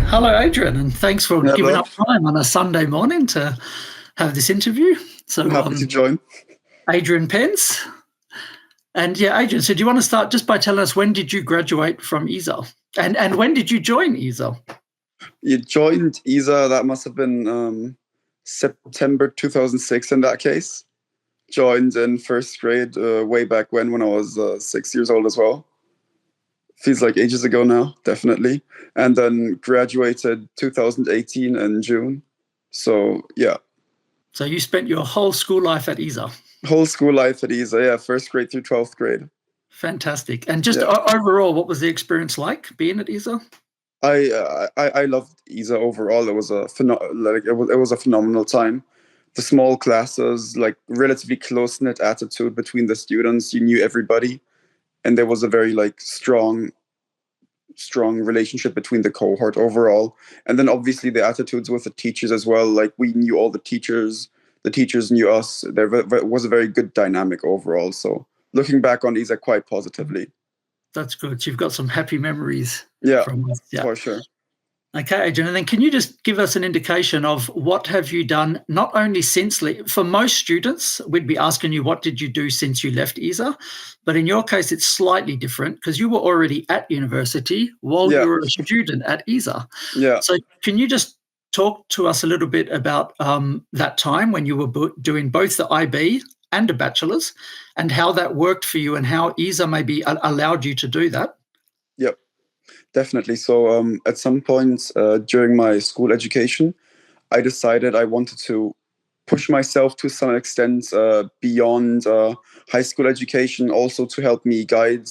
Hello, Adrian, and thanks for giving Hello, up time on a Sunday morning to have this interview. So, happy to join. Adrian Penz, and yeah, Adrian. So, do you want to start just by telling us when did you graduate from ISA, and when did you join ISA? You joined ISA, that must have been September 2006 in that case. Joined in first grade way back when I was 6 years old as well. Feels like ages ago now, definitely. And then graduated 2018 in June. So, yeah. So, you spent your whole school life at ISA. Whole school life at ISA, yeah, first grade through 12th grade. Fantastic. And just Yeah. overall, what was the experience like being at ISA? I loved ISA overall. It was it was a phenomenal time. The small classes, like relatively close knit attitude between the students. You knew everybody, and there was a very like strong relationship between the cohort overall. And then obviously the attitudes with the teachers as well. Like we knew all the teachers knew us. There was a very good dynamic overall. So looking back on ISA quite positively. That's good. You've got some happy memories. Yeah, From for sure. Okay, Adrian, and then can you just give us an indication of what have you done, not only since, for most students, we'd be asking you, what did you do since you left ISA? But in your case, it's slightly different because you were already at university while you were a student at ISA. Yeah. So can you just talk to us a little bit about that time when you were doing both the IB and a bachelor's and how that worked for you and how ISA maybe allowed you to do that? Yep. Definitely. So at some point during my school education, I decided I wanted to push myself to some extent beyond high school education, also to help me guide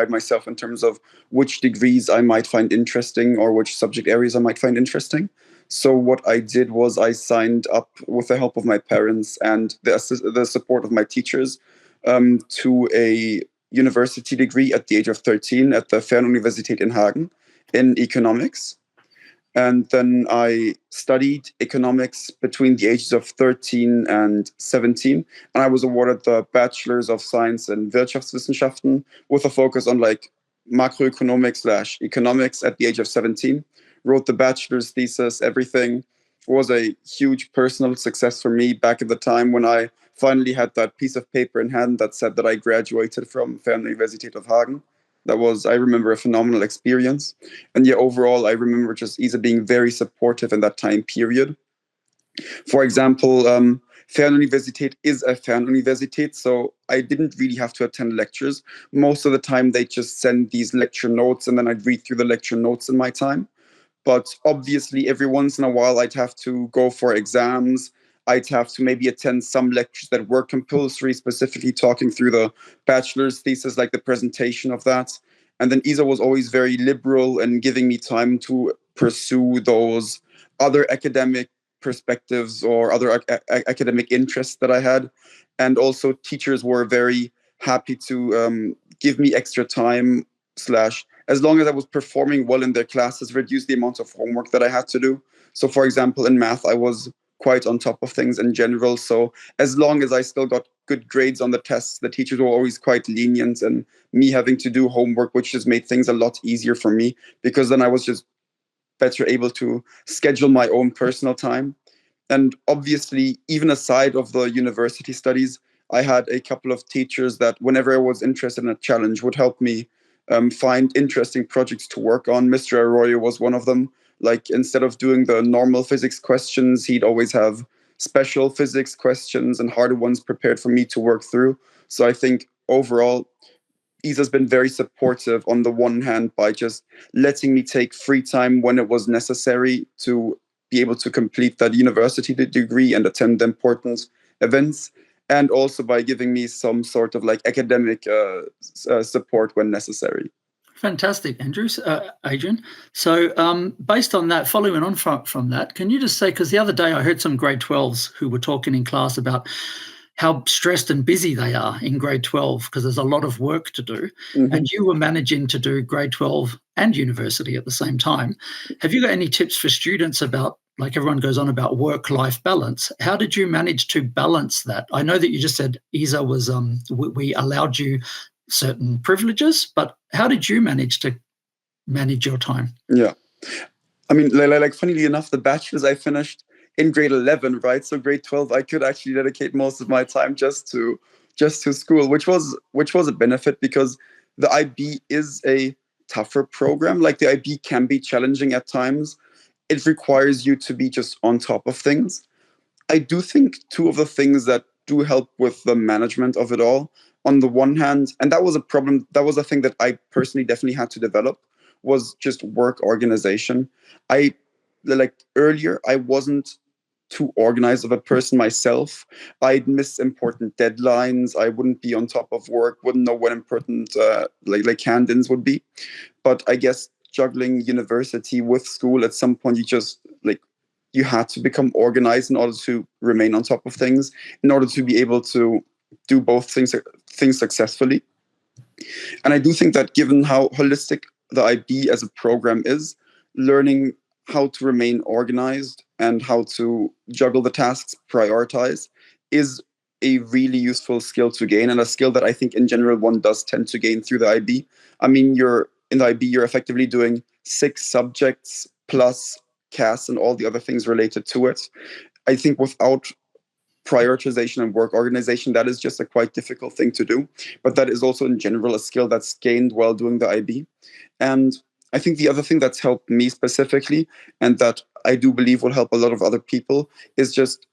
myself in terms of which degrees I might find interesting or which subject areas I might find interesting. So what I did was I signed up with the help of my parents and the support of my teachers to a university degree at the age of 13 at the Fernuniversität in Hagen in economics. And then I studied economics between the ages of 13 and 17. And I was awarded the Bachelor's of Science in Wirtschaftswissenschaften with a focus on like macroeconomics/economics at the age of 17. Wrote the bachelor's thesis, everything. Was a huge personal success for me back at the time when I finally had that piece of paper in hand that said that I graduated from Fernuniversität of Hagen. That was, I remember, a phenomenal experience. And yeah, overall, I remember just ISA being very supportive in that time period. For example, Fernuniversität is a Fernuniversität, so I didn't really have to attend lectures. Most of the time, they just send these lecture notes, and then I'd read through the lecture notes in my time. But obviously, every once in a while, I'd have to go for exams. I'd have to maybe attend some lectures that were compulsory, specifically talking through the bachelor's thesis, like the presentation of that. And then ISA was always very liberal and giving me time to pursue those other academic perspectives or other academic interests that I had. And also teachers were very happy to give me extra time slash as long as I was performing well in their classes, reduce the amount of homework that I had to do. So, for example, in math, I was quite on top of things in general. So as long as I still got good grades on the tests, the teachers were always quite lenient, and me having to do homework, which just made things a lot easier for me because then I was just better able to schedule my own personal time. And obviously, even aside of the university studies, I had a couple of teachers that whenever I was interested in a challenge would help me find interesting projects to work on. Mr. Arroyo was one of them. Like instead of doing the normal physics questions, he'd always have special physics questions and harder ones prepared for me to work through. So I think overall, ISA's been very supportive on the one hand by just letting me take free time when it was necessary to be able to complete that university degree and attend the important events, and also by giving me some sort of like academic support when necessary. Fantastic, Adrian. So based on that, following on from that, can you just say, because the other day I heard some grade 12s who were talking in class about how stressed and busy they are in grade 12 because there's a lot of work to do. Mm-hmm. And you were managing to do grade 12 and university at the same time. Have you got any tips for students about, like everyone goes on about work-life balance, how did you manage to balance that? I know that you just said ISA was, we allowed you certain privileges, but how did you manage to manage your time? Yeah. I mean, funnily enough, the bachelor's I finished in grade 11, right? So grade 12, I could actually dedicate most of my time just to school, which was a benefit because the IB is a tougher program. Like the IB can be challenging at times. It requires you to be just on top of things. I do think two of the things that do help with the management of it all, on the one hand, and that was a problem, that was a thing that I personally definitely had to develop, was just work organization. I, like earlier, I wasn't too organized of a person myself. I'd miss important deadlines. I wouldn't be on top of work, wouldn't know when important like hand-ins would be. But I guess juggling university with school, at some point you just like you had to become organized in order to remain on top of things, in order to be able to do both things successfully. And I do think that given how holistic the IB as a program is, learning how to remain organized and how to juggle the tasks, prioritize, is a really useful skill to gain, and a skill that I think in general one does tend to gain through the IB. I mean, you're in the IB, you're effectively doing 6 subjects plus CAS and all the other things related to it. I think without prioritization and work organization, that is just a quite difficult thing to do. But that is also in general a skill that's gained while doing the IB. And I think the other thing that's helped me specifically, and that I do believe will help a lot of other people, is just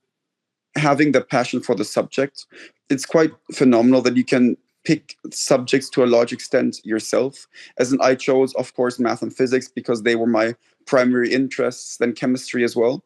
having the passion for the subject. It's quite phenomenal that you can pick subjects to a large extent yourself. As in, I chose, of course, math and physics because they were my primary interests, then chemistry as well.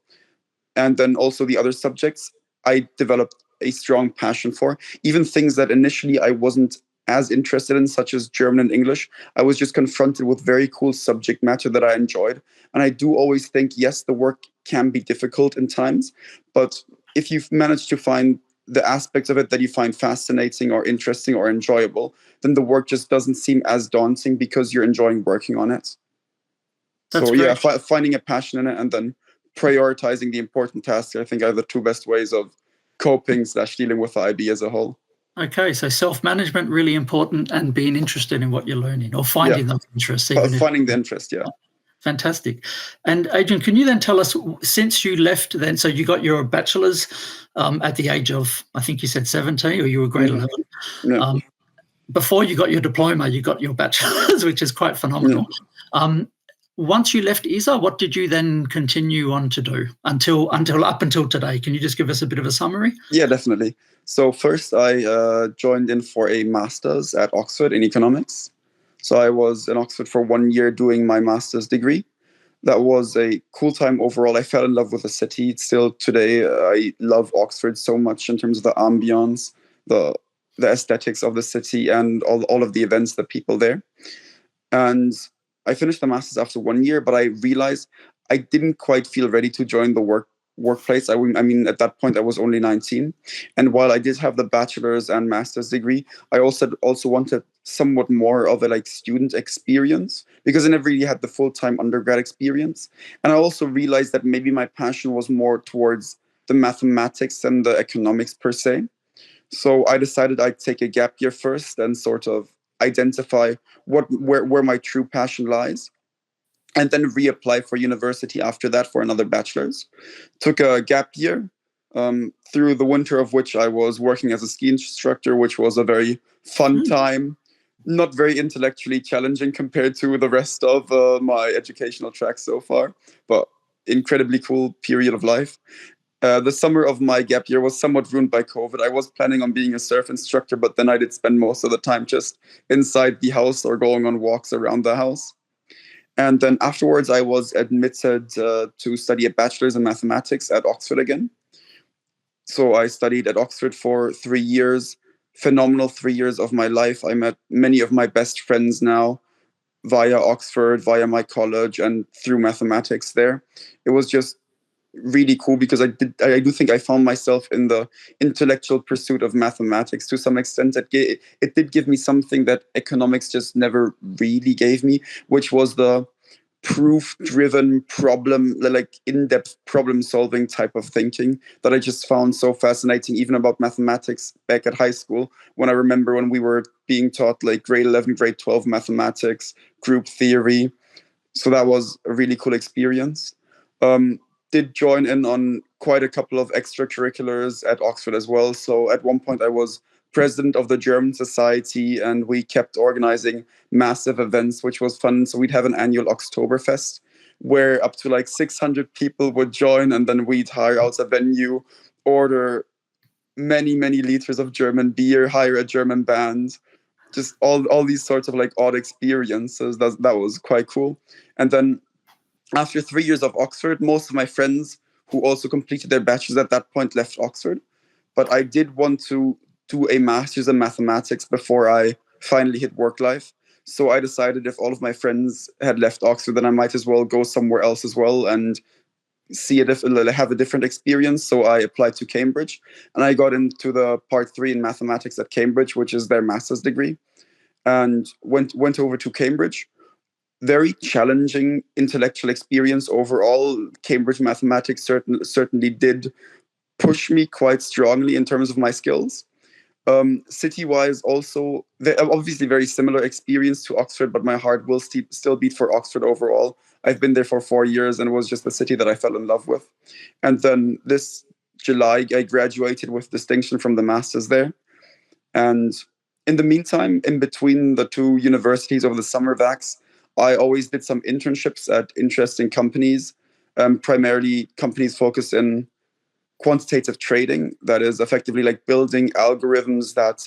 And then also the other subjects I developed a strong passion for. Even things that initially I wasn't as interested in, such as German and English, I was just confronted with very cool subject matter that I enjoyed. And I do always think, yes, the work can be difficult in times, but if you've managed to find the aspects of it that you find fascinating or interesting or enjoyable, then the work just doesn't seem as daunting because you're enjoying working on it. That's So yeah, great. finding a passion in it and then prioritizing the important tasks, I think, are the two best ways of coping/dealing with the IB as a whole. Okay, so self-management really important, and being interested in what you're learning, or Yeah, finding those interests, even if finding the interest. Yeah. fantastic. And Adrian, can you then tell us, since you left then, so you got your bachelor's at the age of, I think you said 17, or you were grade 11. Yeah. Before you got your diploma, you got your bachelor's, which is quite phenomenal. Yeah. Once you left ISA, what did you then continue on to do until up until today? Can you just give us a bit of a summary? Yeah, definitely. So first, I joined in for a master's at Oxford in economics. So I was in Oxford for 1 year doing my master's degree. That was a cool time overall. I fell in love with the city. Still today, I love Oxford so much in terms of the ambience, the aesthetics of the city, and all of the events, the people there. And I finished the master's after 1 year, but I realized I didn't quite feel ready to join the workplace. I mean, at that point, I was only 19. And while I did have the bachelor's and master's degree, I also wanted somewhat more of a like student experience, because I never really had the full-time undergrad experience. And I also realized that maybe my passion was more towards the mathematics and the economics per se. So I decided I'd take a gap year first and sort of identify where my true passion lies, and then reapply for university after that for another bachelor's. Took a gap year, through the winter of which I was working as a ski instructor, which was a very fun time, not very intellectually challenging compared to the rest of my educational track so far, but incredibly cool period of life. The summer of my gap year was somewhat ruined by COVID. I was planning on being a surf instructor, but then I did spend most of the time just inside the house or going on walks around the house. And then afterwards, I was admitted to study a bachelor's in mathematics at Oxford again. So I studied at Oxford for 3 years, phenomenal 3 years of my life. I met many of my best friends now via Oxford, via my college, and through mathematics there. It was just really cool because I do think I found myself in the intellectual pursuit of mathematics to some extent. It did give me something that economics just never really gave me, which was the proof-driven problem, like in-depth problem-solving type of thinking that I just found so fascinating, even about mathematics back at high school, when I remember when we were being taught like grade 11, grade 12 mathematics, group theory. So that was a really cool experience. Did join in on quite a couple of extracurriculars at Oxford as well. So at one point I was president of the German Society, and we kept organizing massive events, which was fun. So we'd have an annual Oktoberfest where up to like 600 people would join, and then we'd hire out a venue, order many, many liters of German beer, hire a German band, just all these sorts of like odd experiences. That was quite cool. And then after 3 years of Oxford, most of my friends who also completed their bachelors at that point left Oxford. But I did want to do a master's in mathematics before I finally hit work life. So I decided if all of my friends had left Oxford, then I might as well go somewhere else as well and have a different experience. So I applied to Cambridge, and I got into the part 3 in mathematics at Cambridge, which is their master's degree, and went over to Cambridge. Very challenging intellectual experience overall. Cambridge mathematics certainly did push me quite strongly in terms of my skills. City-wise, also, obviously very similar experience to Oxford, but my heart will still beat for Oxford overall. I've been there for 4 years, and it was just the city that I fell in love with. And then this July, I graduated with distinction from the masters there. And in the meantime, in between the two universities over the summer vacs, I always did some internships at interesting companies, primarily companies focused in quantitative trading. That is effectively like building algorithms that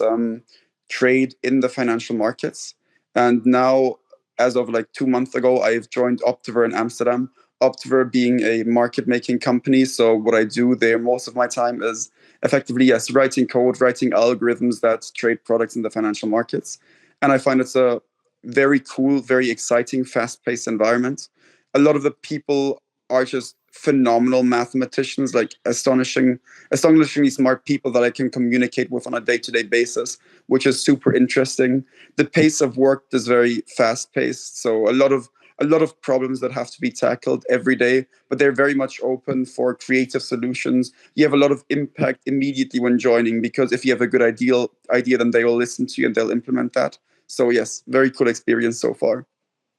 trade in the financial markets. And now, as of like 2 months ago, I've joined Optiver in Amsterdam. Optiver being a market-making company. So what I do there most of my time is effectively, yes, writing code, writing algorithms that trade products in the financial markets. And I find it's a very cool, very exciting, fast-paced environment. A lot of the people are just phenomenal mathematicians, like astonishingly smart people that I can communicate with on a day-to-day basis, which is super interesting. The pace of work is very fast-paced, so a lot of problems that have to be tackled every day, but they're very much open for creative solutions. You have a lot of impact immediately when joining, because if you have a good idea, then they will listen to you and they'll implement that. So yes, very cool experience so far.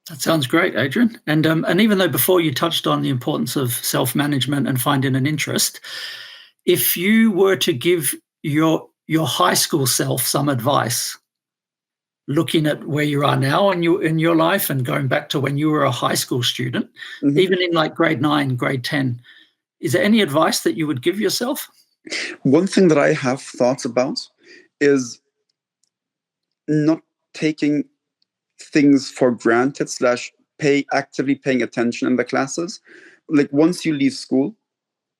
That sounds great, Adrian. And even though before you touched on the importance of self-management and finding an interest, if you were to give your high school self some advice, looking at where you are now in your life and going back to when you were a high school student, even in like grade 9, grade 10, is there any advice that you would give yourself? One thing that I have thoughts about is not taking things for granted / actively paying attention in the classes. Like once you leave school,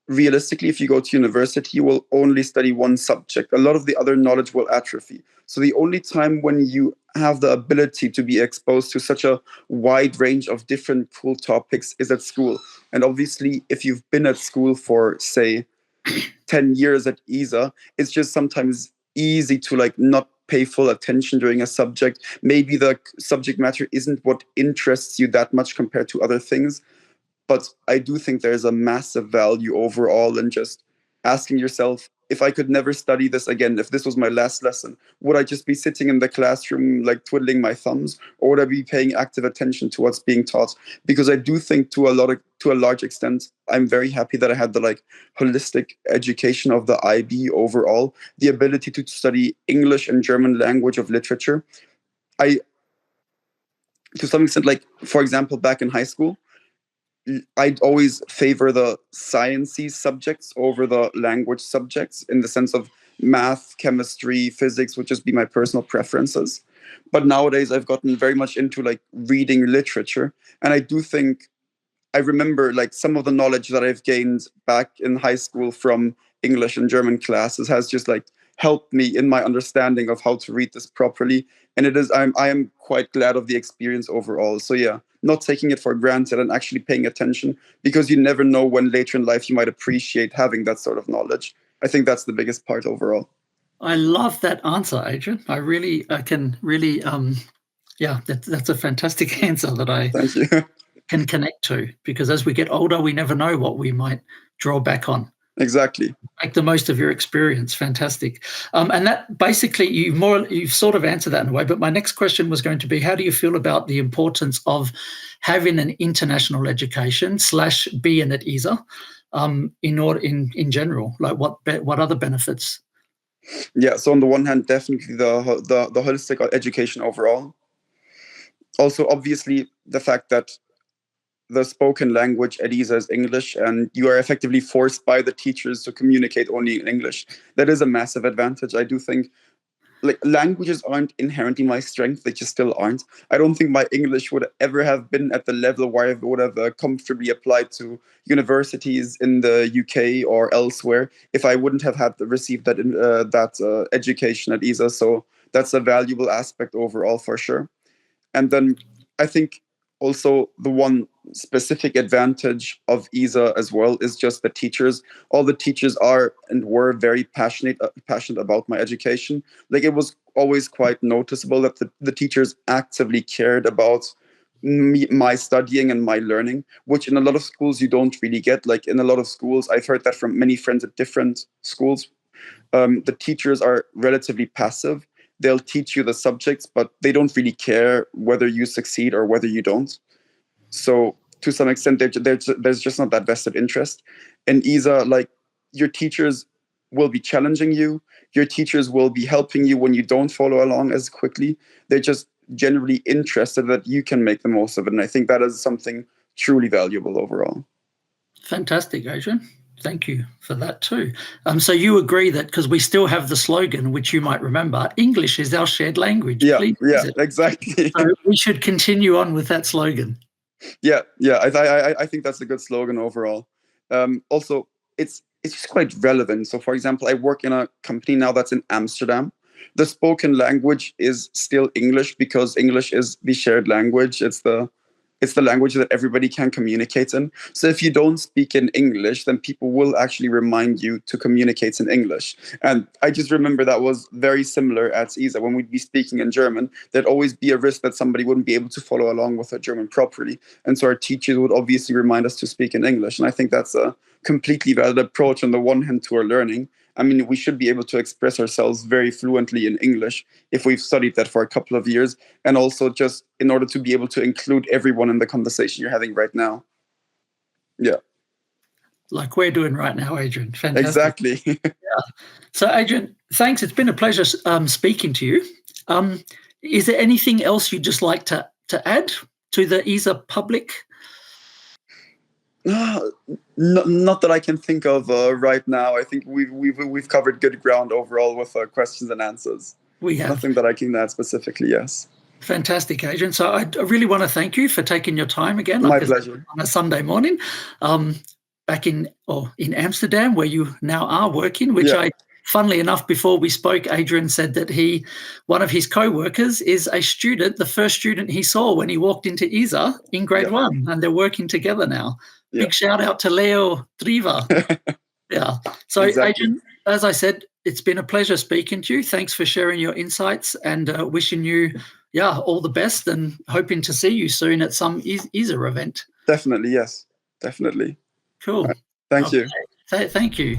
realistically, if you go to university, you will only study one subject. A lot of the other knowledge will atrophy. So the only time when you have the ability to be exposed to such a wide range of different cool topics is at school. And obviously, if you've been at school for, say, 10 years at ISA, it's just sometimes easy to like not pay full attention during a subject. Maybe the subject matter isn't what interests you that much compared to other things. But I do think there's a massive value overall in just asking yourself, if I could never study this again, if this was my last lesson, would I just be sitting in the classroom like twiddling my thumbs, or would I be paying active attention to what's being taught? Because I do think to a large extent, I'm very happy that I had the like holistic education of the IB overall, the ability to study English and German language of literature. I, to some extent, like for example, back in high school, I'd always favor the sciencey subjects over the language subjects, in the sense of math, chemistry, physics would just be my personal preferences. But nowadays I've gotten very much into like reading literature. And I do think I remember like some of the knowledge that I've gained back in high school from English and German classes has just like helped me in my understanding of how to read this properly. And I am quite glad of the experience overall. So yeah, not taking it for granted and actually paying attention, because you never know when later in life you might appreciate having that sort of knowledge. I think that's the biggest part overall. I love that answer, Adrian. I can really, that's a fantastic answer that I Thank you. can connect to, because as we get older, we never know what we might draw back on. Exactly. Make the most of your experience. Fantastic. And that basically, you've sort of answered that in a way, but my next question was going to be, how do you feel about the importance of having an international education / being at ISA in general? Like what other benefits? Yeah, so on the one hand, definitely the holistic education overall. Also, obviously, the fact that the spoken language at ISA is English, and you are effectively forced by the teachers to communicate only in English. That is a massive advantage. I do think like languages aren't inherently my strength; they just still aren't. I don't think my English would ever have been at the level where I would have comfortably applied to universities in the UK or elsewhere if I wouldn't have received that education at ISA. So that's a valuable aspect overall for sure. And then I think also the one specific advantage of ISA as well is just the teachers. All the teachers are and were very passionate about my education. Like it was always quite noticeable that the teachers actively cared about my studying and my learning, which in a lot of schools you don't really get. Like in a lot of schools, I've heard that from many friends at different schools. The teachers are relatively passive. They'll teach you the subjects, but they don't really care whether you succeed or whether you don't. So to some extent, there's just not that vested interest. In ISA, like your teachers will be challenging you. Your teachers will be helping you when you don't follow along as quickly. They're just generally interested that you can make the most of it. And I think that is something truly valuable overall. Fantastic, Adrian. Thank you for that too. So you agree that, because we still have the slogan, which you might remember, English is our shared language. Yeah, exactly. So we should continue on with that slogan. Yeah. I think that's a good slogan overall. Also, it's just quite relevant. So, for example, I work in a company now that's in Amsterdam. The spoken language is still English because English is the shared language. It's the language that everybody can communicate in. So if you don't speak in English, then people will actually remind you to communicate in English. And I just remember that was very similar at ISA. When we'd be speaking in German, there'd always be a risk that somebody wouldn't be able to follow along with our German properly. And so our teachers would obviously remind us to speak in English. And I think that's a completely valid approach on the one hand to our learning. I mean, we should be able to express ourselves very fluently in English if we've studied that for a couple of years, and also just in order to be able to include everyone in the conversation you're having right now. Yeah. Like we're doing right now, Adrian. Fantastic. Exactly. Yeah. So, Adrian, thanks. It's been a pleasure speaking to you. Is there anything else you'd just like to add to the ISA public? Not that I can think of right now. I think we've covered good ground overall with questions and answers. We have. Nothing that I can add specifically. Yes. Fantastic, Adrian. So I really want to thank you for taking your time again. My pleasure. On a Sunday morning, back in Amsterdam, where you now are working, which funnily enough, before we spoke, Adrian said that one of his co-workers is a student, the first student he saw when he walked into ISA in grade 1, and they're working together now. Yeah. Big shout out to Leo Driva. Yeah. So, exactly. Adrian, as I said, it's been a pleasure speaking to you. Thanks for sharing your insights, and wishing you, all the best, and hoping to see you soon at some ISA event. Definitely, yes. Definitely. Cool. Right. Thank you. Thank you.